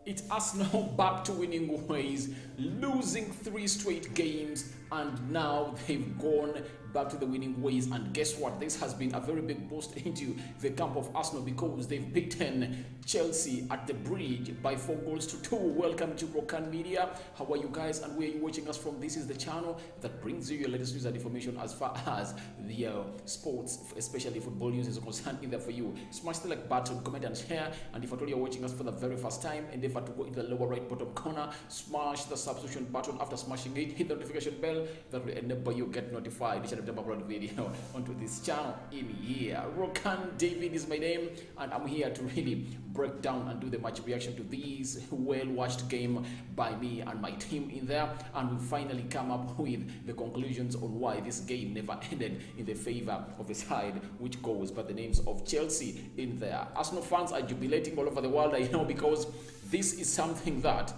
It's Arsenal back to winning ways, losing 3 straight games, and now they've gone back to the winning ways. And guess what? This has been a very big boost into the camp of Arsenal because they've beaten Chelsea at the bridge by 4 goals to 2. Welcome to Rokani Media. How are you guys and where are you watching us from? This is the channel that brings you your latest news and information as far as the sports, especially football news, is concerned in there for you. Smash the like button, comment and share. And if at all you're watching us for the very first time, endeavor to go in the lower right bottom corner, smash the subscription button. After smashing it, hit the notification bell that will enable you get notified each and every time I upload video onto this channel in here. Rokani David is my name, and I'm here to really break down and do the match reaction to this well-watched game by me and my team in there, and we finally come up with the conclusions on why this game never ended in the favor of the side which goes by the names of Chelsea in there. Arsenal fans are jubilating all over the world, I know, because this is something that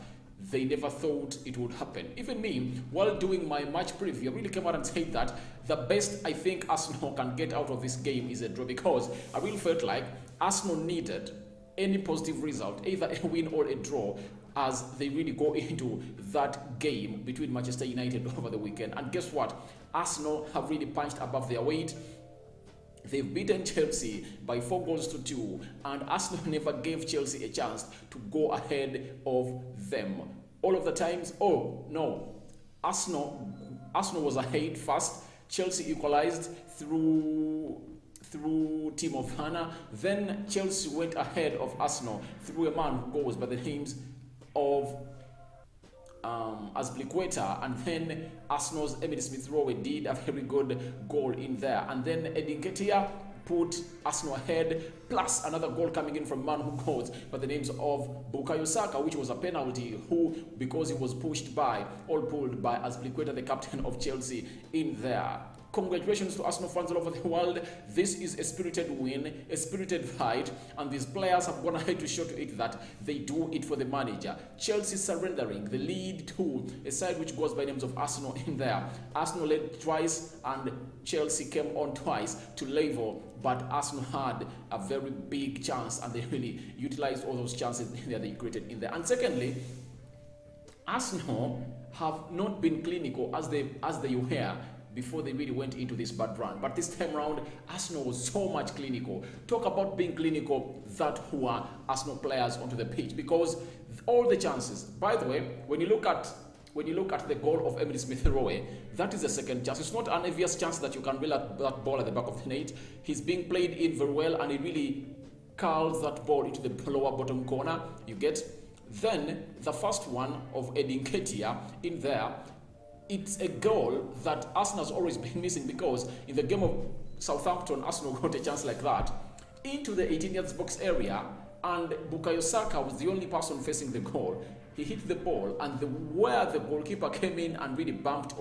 they never thought it would happen. Even me, while doing my match preview, I really came out and said that the best I think Arsenal can get out of this game is a draw, because I really felt like Arsenal needed any positive result, either a win or a draw, as they really go into that game between Manchester United over the weekend. And guess what? Arsenal have really punched above their weight. They've beaten Chelsea by 4 goals to 2, and Arsenal never gave Chelsea a chance to go ahead of them. All of the times, oh no, Arsenal was ahead first. Chelsea equalized through Timo Werner. Then Chelsea went ahead of Arsenal through a man who goes by the names of Nketiah, and then Arsenal's Rowe did a very good goal in there, and then Nketiah put Arsenal ahead, plus another goal coming in from man who goes by the names of Bukayo Saka, which was a penalty, who, because he was pulled by Nketiah, the captain of Chelsea in there. Congratulations to Arsenal fans all over the world. This is a spirited win, a spirited fight, and these players have gone ahead to show to it that they do it for the manager. Chelsea surrendering the lead to a side which goes by names of Arsenal in there. Arsenal led twice and Chelsea came on twice to level, but Arsenal had a very big chance and they really utilized all those chances that they created in there. And secondly, Arsenal have not been clinical as they were before they really went into this bad run. But this time around, Arsenal was so much clinical. Talk about being clinical, that who are Arsenal players onto the pitch, because all the chances, by the way, when you look at the goal of Rowe, that is a second chance. It's not an obvious chance that you can reel at that ball at the back of the net. He's being played in very well, and he really curls that ball into the lower bottom corner. You get? Then the first one of Nketiah in there, it's a goal that Arsenal has always been missing, because in the game of Southampton, Arsenal got a chance like that into the 18-yard box area, and Bukayo Saka was the only person facing the goal. He hit the ball, and where the goalkeeper came in and really bumped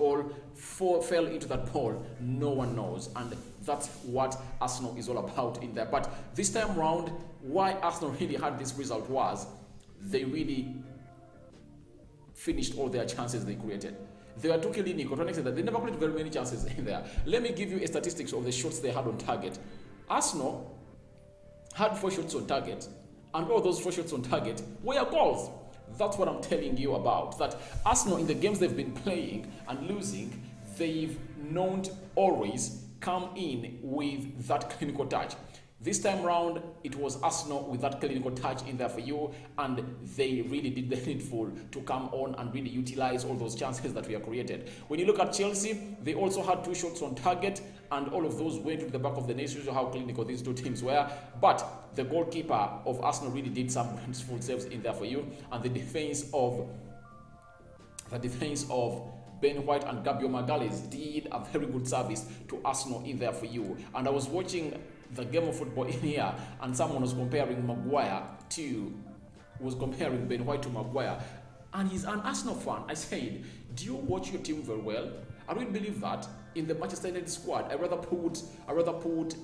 fell into that ball, no one knows. And that's what Arsenal is all about in there. But this time round, why Arsenal really had this result was they really finished all their chances they created. They were too clinical to an extent that they never created very many chances in there. Let me give you a statistics of the shots they had on target. Arsenal had 4 shots on target, and all those 4 shots on target were goals. That's what I'm telling you about. That Arsenal, in the games they've been playing and losing, they've not always come in with that clinical touch. This time round, it was Arsenal with that clinical touch in there for you, and they really did the needful to come on and really utilize all those chances that were created. When you look at Chelsea, they also had 2 shots on target, and all of those went to the back of the net, shows you how clinical these two teams were. But the goalkeeper of Arsenal really did some full saves in there for you, and the defense of Ben White and Gabriel Magalhaes did a very good service to Arsenal in there for you. And I was watching the game of football in here, and someone was comparing Ben White to Maguire, and he's an Arsenal fan. I said, do you watch your team very well? I really believe that in the Manchester United squad, I rather put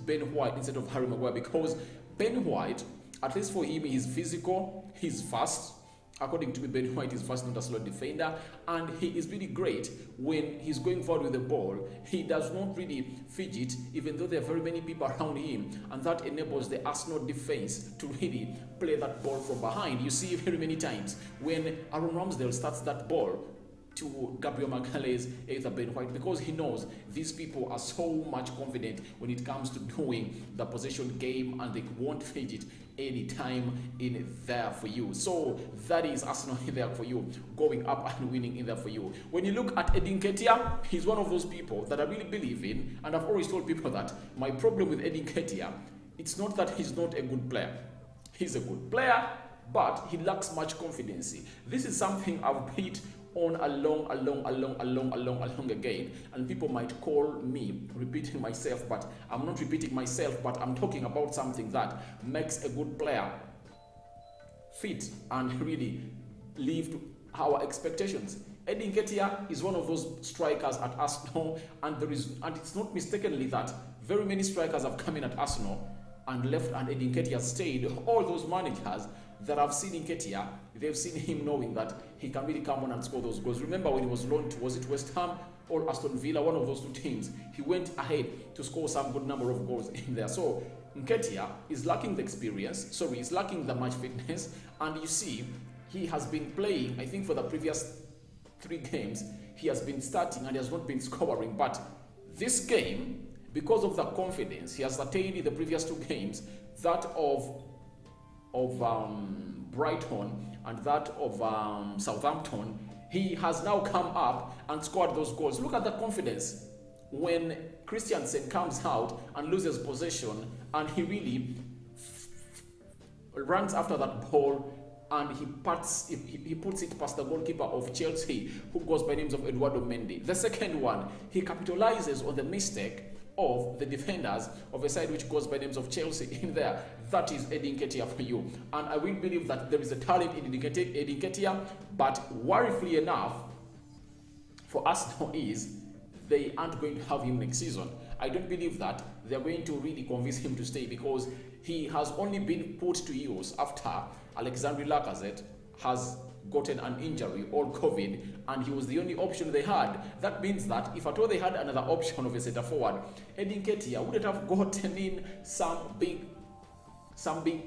Ben White instead of Harry Maguire, because Ben White, at least for him, he's physical, he's fast, According to me, Ben White is first not a slow defender, and he is really great when he's going forward with the ball. He does not really fidget, even though there are very many people around him, and that enables the Arsenal defense to really play that ball from behind. You see very many times when Aaron Ramsdale starts that ball to Gabriel Magalhaes, either Ben White, because he knows these people are so much confident when it comes to doing the possession game, and they won't fidget any time in there for you. So that is Arsenal in there for you, going up and winning in there for you. When you look at Nketiah, he's one of those people that I really believe in, and I've always told people that my problem with Nketiah, it's not that he's not a good player. He's a good player, but he lacks much confidence. This is something I've hit on along again, and people might call me repeating myself, but I'm not repeating myself, but I'm talking about something that makes a good player fit and really live to our expectations. Nketiah is one of those strikers at Arsenal, and it's not mistakenly that very many strikers have come in at Arsenal and left, and Nketiah stayed. All those managers that have seen Nketiah, they've seen him knowing that he can really come on and score those goals. Remember when he was loaned to, was it West Ham or Aston Villa, one of those two teams, he went ahead to score some good number of goals in there. So Nketiah is lacking the experience, he's lacking the match fitness, and you see, he has been playing, I think for the previous 3 games, he has been starting and he has not been scoring, but this game, because of the confidence he has attained in the previous 2 games, that of Brighton and that of Southampton, he has now come up and scored those goals. Look at the confidence when Christensen comes out and loses possession, and he really runs after that ball, and he puts it past the goalkeeper of Chelsea, who goes by names of Eduardo Mendy. The second one, he capitalizes on the mistake of the defenders of a side which goes by names of Chelsea in there. That is Nketiah for you. And I will believe that there is a talent in Nketiah, but worryfully enough for us now is they aren't going to have him next season. I don't believe that they're going to really convince him to stay, because he has only been put to use after Alexandre Lacazette has gotten an injury or COVID, and he was the only option they had. That means that if at all they had another option of a centre forward, Nketiah wouldn't have gotten in some big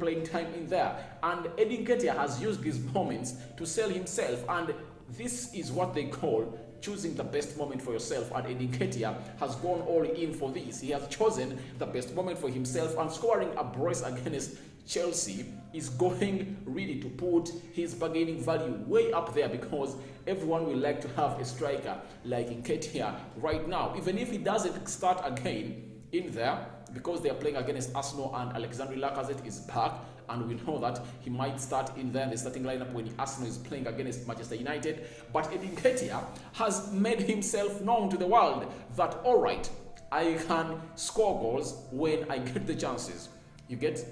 playing time in there. And Nketiah has used these moments to sell himself, and this is what they call choosing the best moment for yourself, and Nketiah has gone all in for this. He has chosen the best moment for himself, and scoring a brace against Chelsea is going really to put his bargaining value way up there, because everyone will like to have a striker like Nketiah right now, even if he doesn't start again in there, because they are playing against Arsenal and Alexandre Lacazette is back, and we know that he might start in there in the starting lineup when Arsenal is playing against Manchester United. But Nketiah has made himself known to the world that, all right, I can score goals when I get the chances. You get?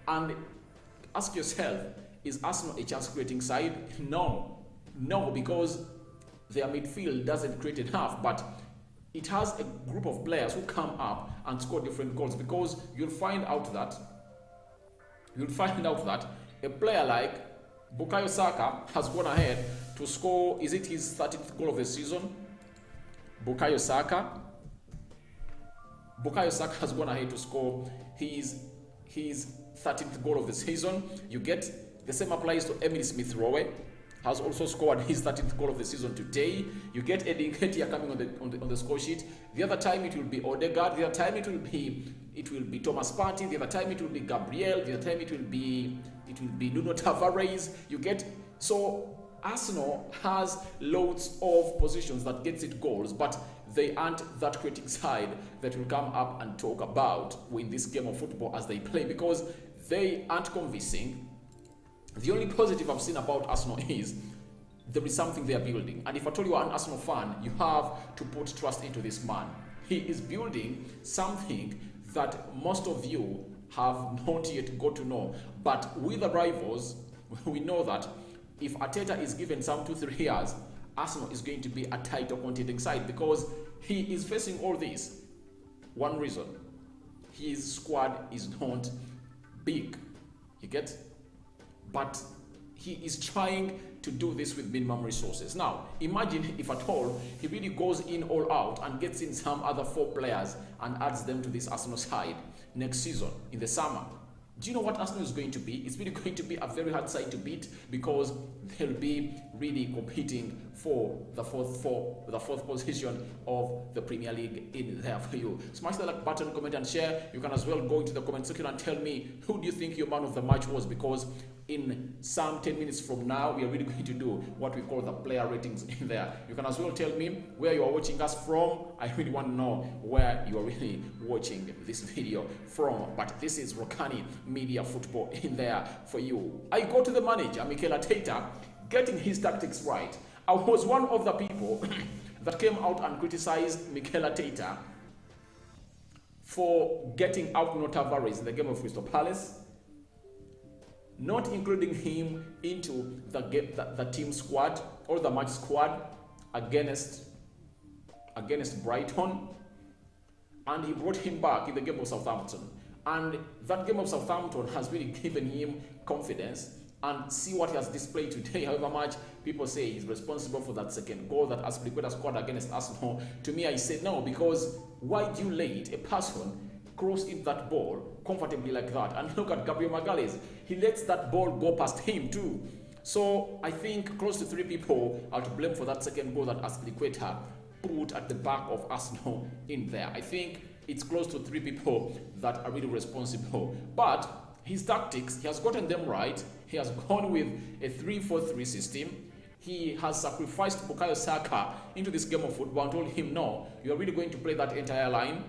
And ask yourself, is Arsenal a chance-creating side? No, because their midfield doesn't create enough, but it has a group of players who come up and score different goals, because you'll find out that a player like Bukayo Saka has gone ahead to score, is it his 13th goal of the season? Bukayo Saka has gone ahead to score his 13th goal of the season. You get? The same applies to Emile Smith Rowe, has also scored his 13th goal of the season today. You get Nketiah coming on the score sheet. The other time it will be Odegaard. The other time it will be Thomas Partey. The other time it will be Gabriel. The other time it will be Nuno Tavares. You get? So Arsenal has loads of positions that gets it goals, but they aren't that creating side that will come up and talk about in this game of football as they play, because they aren't convincing. The only positive I've seen about Arsenal is there is something they are building. And if I told you are an Arsenal fan, you have to put trust into this man. He is building something that most of you have not yet got to know. But with the rivals, we know that if Arteta is given some 2-3 years, Arsenal is going to be a title contending side, because he is facing all this. One reason, his squad is not big. You get? But he is trying to do this with minimum resources. Now, imagine if at all he really goes in all out and gets in some other 4 players and adds them to this Arsenal side next season in the summer. Do you know what Arsenal is going to be? It's really going to be a very hard side to beat because they'll be really competing for the fourth position of the Premier League in there for you. Smash the like button, comment and share. You can as well go into the comment section and tell me who do you think your man of the match was, because in some 10 minutes from now, we are really going to do what we call the player ratings in there. You can as well tell me where you are watching us from. I really want to know where you are really watching this video from. But this is Rokani Media Football in there for you. I go to the manager, Nketiah, getting his tactics right. I was one of the people that came out and criticized Nketiah for getting out Nuno Tavares in the game of Crystal Palace, not including him into the team squad or the match squad against Brighton, and he brought him back in the game of Southampton. And that game of Southampton has really given him confidence, and see what he has displayed today. However much people say he's responsible for that second goal that Azpilicueta scored against Arsenal, to me I said no, because why do you let a person cross in that ball comfortably like that? And look at Gabriel Magalhaes, he lets that ball go past him too. So I think close to 3 people are to blame for that second goal that Azpilicueta put at the back of Arsenal in there. I think it's close to 3 people that are really responsible. But his tactics, he has gotten them right. He has gone with a 3-4-3 system. He has sacrificed Bukayo Saka into this game of football and told him, no, you are really going to play that entire line.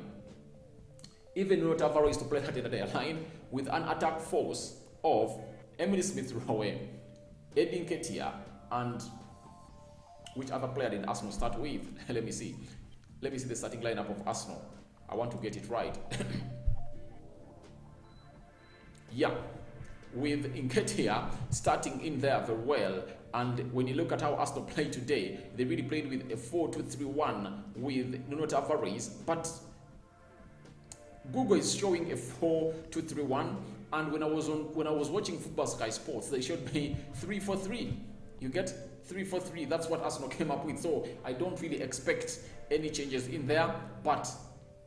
Even Nuno Tavares to play that entire line with an attack force of Emily Smith-Rowe, Eddie Nketiah, and which other player did Arsenal start with? Let me see the starting lineup of Arsenal. I want to get it right. Yeah, with Nketiah starting in there very well. And when you look at how Arsenal played today, they really played with a 4-2-3-1 with Nuno Tavares, but Google is showing a 4-2-3-1, and when I was watching Football Sky Sports, they showed me 3-4-3. You get 3-4-3. That's what Arsenal came up with. So I don't really expect any changes in there. But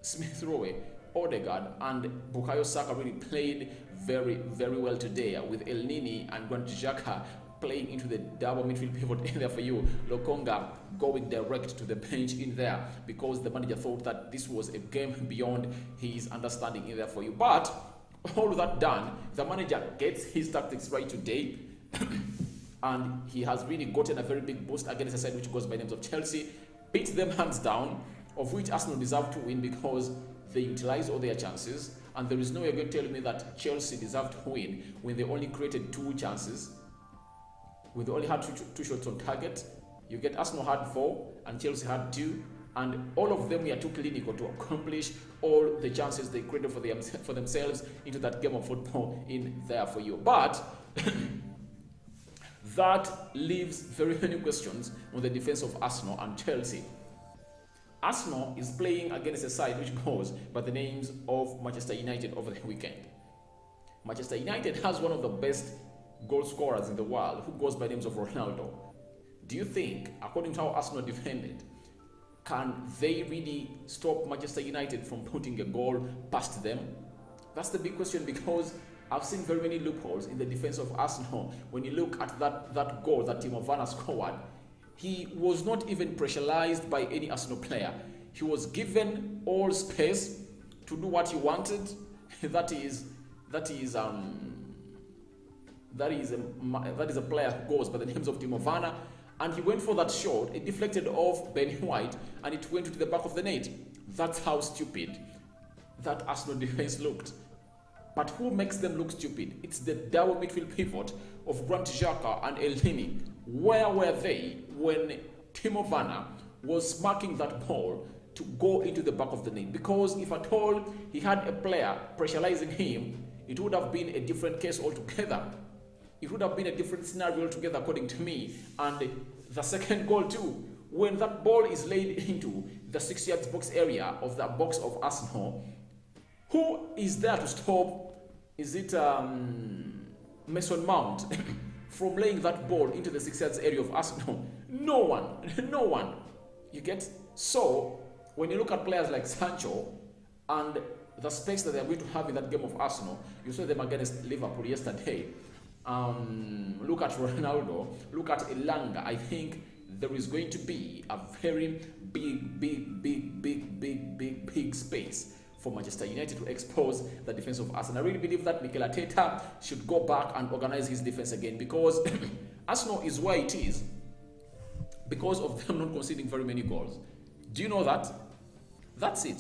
Smith-Rowe, Odegaard, and Bukayo Saka really played very, very well today, with El Nini and Granit Xhaka playing into the double midfield pivot in there for you. Lokonga going direct to the bench in there because the manager thought that this was a game beyond his understanding in there for you. But all that done, the manager gets his tactics right today and he has really gotten a very big boost against a side which goes by the names of Chelsea, beat them hands down, of which Arsenal deserve to win because they utilize all their chances, and there is no way you're going to tell me that Chelsea deserved to win when they only created 2 chances, when they only had two shots on target. You get Arsenal had 4 and Chelsea had 2, and all of them were too clinical to accomplish all the chances they created for themselves into that game of football in there for you. But that leaves very many questions on the defense of Arsenal and Chelsea. Arsenal is playing against a side which goes by the names of Manchester United over the weekend. Manchester United has one of the best goal scorers in the world who goes by the names of Ronaldo. Do you think, according to how Arsenal defended, can they really stop Manchester United from putting a goal past them? That's the big question, because I've seen very many loopholes in the defense of Arsenal. When you look at that goal that Timo Werner scored, he was not even pressurized by any Arsenal player. He was given all space to do what he wanted. That is a player who goes by the names of Timo Werner, and he went for that shot. It deflected off Ben White, and it went to the back of the net. That's how stupid that Arsenal defense looked. But who makes them look stupid? It's the double midfield pivot of Granit Xhaka and El Nini. Where were they when Timo Werner was smacking that ball to go into the back of the net? Because if at all he had a player pressurizing him, it would have been a different case altogether. It would have been a different scenario altogether, according to me. And the second goal too, when that ball is laid into the 6-yard box area of the box of Arsenal, who is there to stop? Is it Mason Mount from laying that ball into the 6 yards area of Arsenal? No one. No one. You get? So, when you look at players like Sancho and the space that they are going to have in that game of Arsenal, you saw them against Liverpool yesterday. Look at Ronaldo, look at Elanga. I think there is going to be a very big space for Manchester United to expose the defense of Arsenal. I really believe that Nketiah should go back and organize his defense again, because Arsenal is where it is because of them not conceding very many goals. Do you know that? That's it.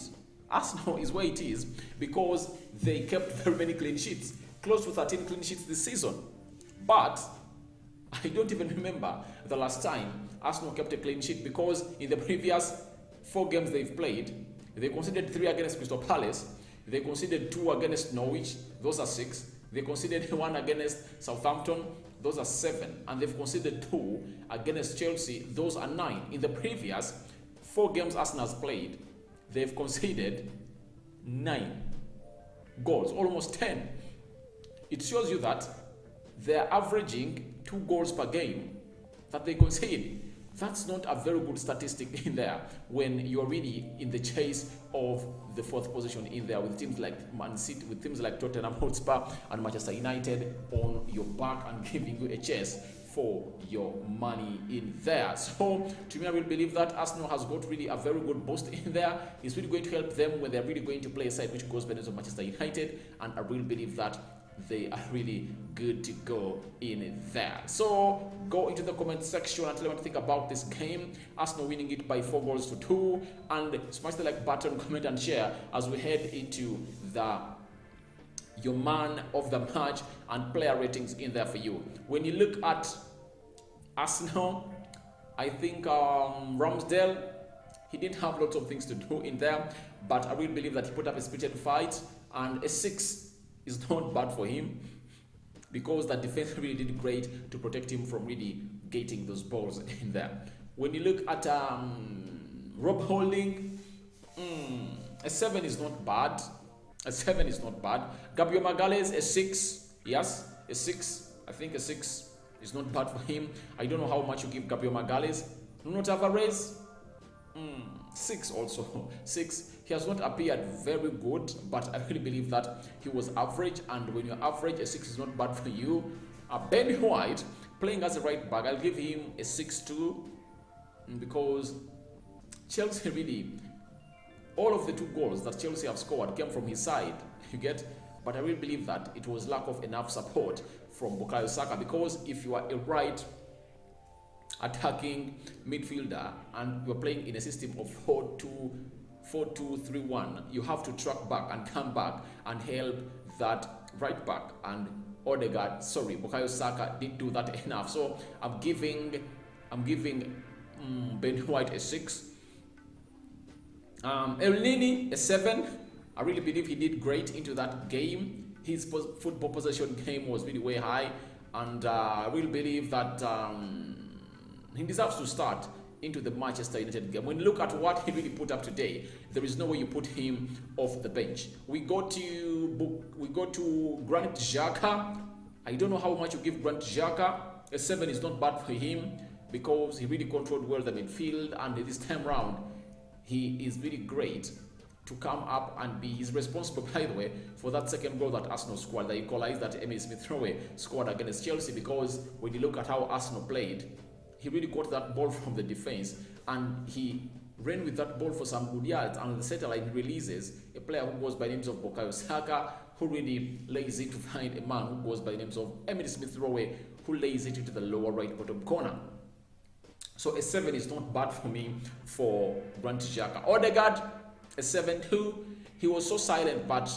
Arsenal is where it is because they kept very many clean sheets, close to 13 clean sheets this season. But I don't even remember the last time Arsenal kept a clean sheet, because in the previous 4 games they've played, they conceded 3 against Crystal Palace, they conceded 2 against Norwich, those are 6, they conceded 1 against Southampton, those are 7, and they've conceded 2 against Chelsea, those are 9. In the previous 4 games Arsenal has played, they've conceded 9 goals, almost 10. It shows you that they're averaging 2 goals per game that they concede. That's not a very good statistic in there when you're really in the chase of the 4th position in there, with teams like Man City, with teams like Tottenham Hotspur and Manchester United on your back and giving you a chase for your money in there. So to me, I will believe that Arsenal has got really a very good boost in there. It's really going to help them when they're really going to play a side which goes by the name of Manchester United, and I really believe that they are really good to go in there. So go into the comment section and tell me what you think about this game. Arsenal winning it by 4 goals to 2, and smash the like button, comment and share as we head into your man of the match and player ratings in there for you. When you look at Arsenal, I think Ramsdale, he didn't have lots of things to do in there, but I really believe that he put up a spirited fight, and a 6 is not bad for him, because the defense really did great to protect him from really getting those balls in there. When you look at Rob Holding, a 7 is not bad. A 7 is not bad. Gabriel Magalhaes, a 6. Yes, a 6. I think a 6 is not bad for him. I don't know how much you give Gabriel Magalhaes. Nuno Tavares, 6 also. 6. He has not appeared very good, but I really believe that he was average, and when you're average, a 6 is not bad for you. Ben White, playing as a right back, I'll give him a 6 too, because Chelsea really, all of the 2 goals that Chelsea have scored came from his side, you get? But I really believe that it was lack of enough support from Bukayo Saka, because if you are a right attacking midfielder and you're playing in a system of 4-2-3-1, you have to track back and come back and help that right back, and Bukayo Saka didn't do that enough. So I'm giving Ben White a 6. El Nini a 7. I really believe he did great into that game. His football possession game was really way high, and I really believe that he deserves to start into the Manchester United game. When you look at what he really put up today, there is no way you put him off the bench. We go to Granit Xhaka. I don't know how much you give Granit Xhaka. A 7 is not bad for him, because he really controlled well the midfield, and this time round he is really great to come up and be. He's responsible, by the way, for that second goal that Arsenal scored, the equalizer that Emile Smith-Rowe scored against Chelsea, because when you look at how Arsenal played, he really got that ball from the defense, and he ran with that ball for some good yards, and the center line releases a player who goes by the names of Bukayo Saka, who really lays it to find a man who goes by the names of Emile Smith-Rowe, who lays it into the lower right bottom corner. So a 7 is not bad for me for Granit Xhaka. Odegaard, a 7 too. He was so silent, but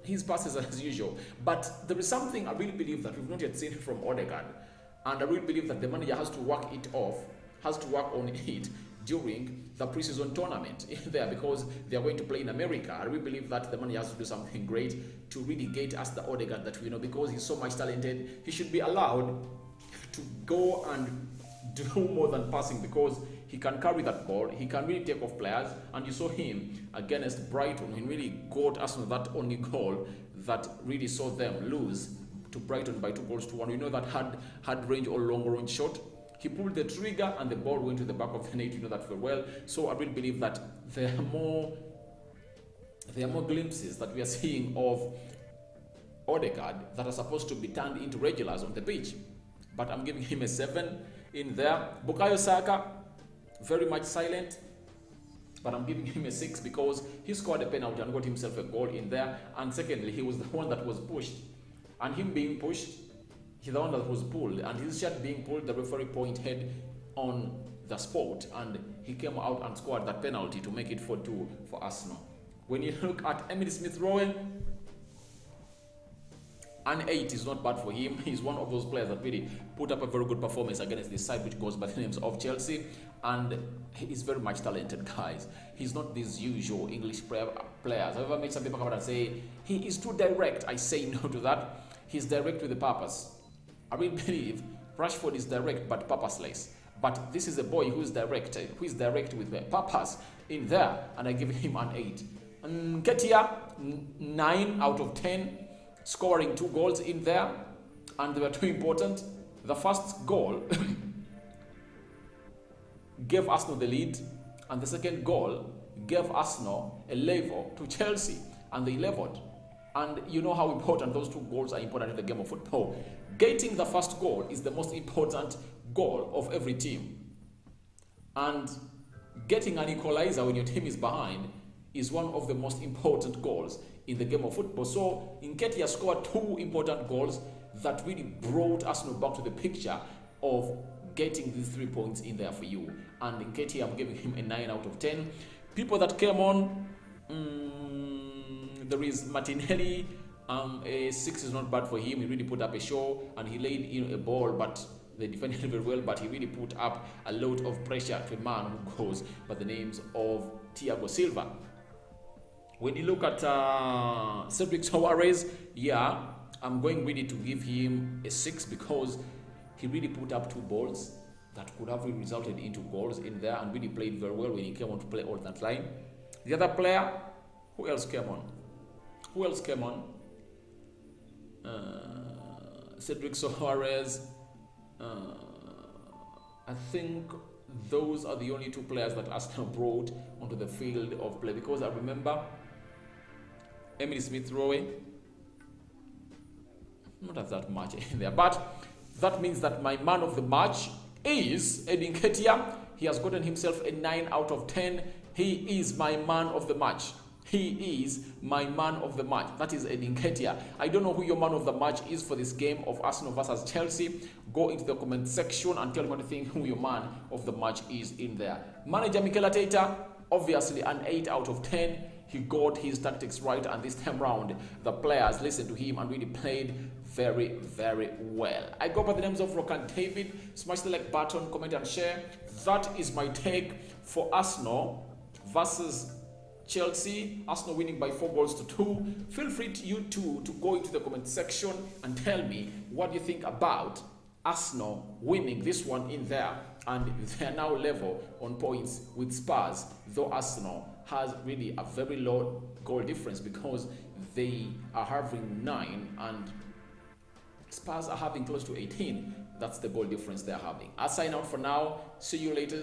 his passes as usual. But there is something I really believe that we've not yet seen from Odegaard, and I really believe that the manager has to work it off, has to work on it during the preseason tournament there, because they are going to play in America. I really believe that the manager has to do something great to really get us the Odegaard that we know, because he's so much talented. He should be allowed to go and do more than passing, because he can carry that ball, he can really take off players, and you saw him against Brighton. He really got Arsenal that only goal that really saw them lose to Brighton by 2-1. We know that had range or long range shot. He pulled the trigger and the ball went to the back of the net. You know that very well. So I really believe that there are more glimpses that we are seeing of Odegaard that are supposed to be turned into regulars on the pitch. But I'm giving him a 7 in there. Bukayo Saka, very much silent, but I'm giving him a 6 because he scored a penalty and got himself a goal in there. And secondly, he was the one that was pushed. And him being pushed, he's the one that was pulled. And his shirt being pulled, the referee pointed on the spot. And he came out and scored that penalty to make it 4-2 for Arsenal. When you look at Emile Smith-Rowe, an 8 is not bad for him. He's one of those players that really put up a very good performance against this side which goes by the names of Chelsea, and he's very much talented, guys. He's not these usual English players. However, make some people come out and say he is too direct. I say no to that. He's direct with a purpose. I really believe Rashford is direct but purposeless. But this is a boy who is direct with a purpose in there, and I give him an 8. Nketiah, 9 out of 10. Scoring 2 goals in there, and they were too important. The first goal gave Arsenal the lead, and the second goal gave Arsenal a level to Chelsea, and they leveled. And you know how important those 2 goals are important in the game of football. Getting the first goal is the most important goal of every team, and getting an equalizer when your team is behind is one of the most important goals in the game of football. So Nketiah scored 2 important goals that really brought Arsenal back to the picture of getting these 3 points in there for you. And Nketiah, I'm giving him a 9 out of 10. People that came on, there is Martinelli. A 6 is not bad for him. He really put up a show and he laid in a ball, but they defended very well, but he really put up a lot of pressure to a man who goes by the names of Thiago Silva. When you look at Cedric Soares, yeah, I'm going really to give him a 6 because he really put up 2 balls that could have really resulted into goals in there and really played very well when he came on to play on that line. The other player, who else came on? Cedric Soares. I think those are the only 2 players that Arsenal brought onto the field of play, because I remember Emile Smith-Rowe, not that much in there, but that means that my man of the match is Nketiah. He has gotten himself a 9 out of 10. He is my man of the match. He is my man of the match. That is Nketiah. I don't know who your man of the match is for this game of Arsenal versus Chelsea. Go into the comment section and tell me what you think who your man of the match is in there. Manager Mikel Arteta, obviously an 8 out of 10. He got his tactics right, and this time round, the players listened to him and really played very, very well. I go by the names of Rokani David. Smash the like button, comment and share. That is my take for Arsenal versus Chelsea. Arsenal winning by 4-2. Feel free to go into the comment section and tell me what you think about Arsenal winning this one in there, and they are now level on points with Spurs, though Arsenal has really a very low goal difference because they are having 9 and Spurs are having close to 18. That's the goal difference they're having. I'll sign out for now. See you later.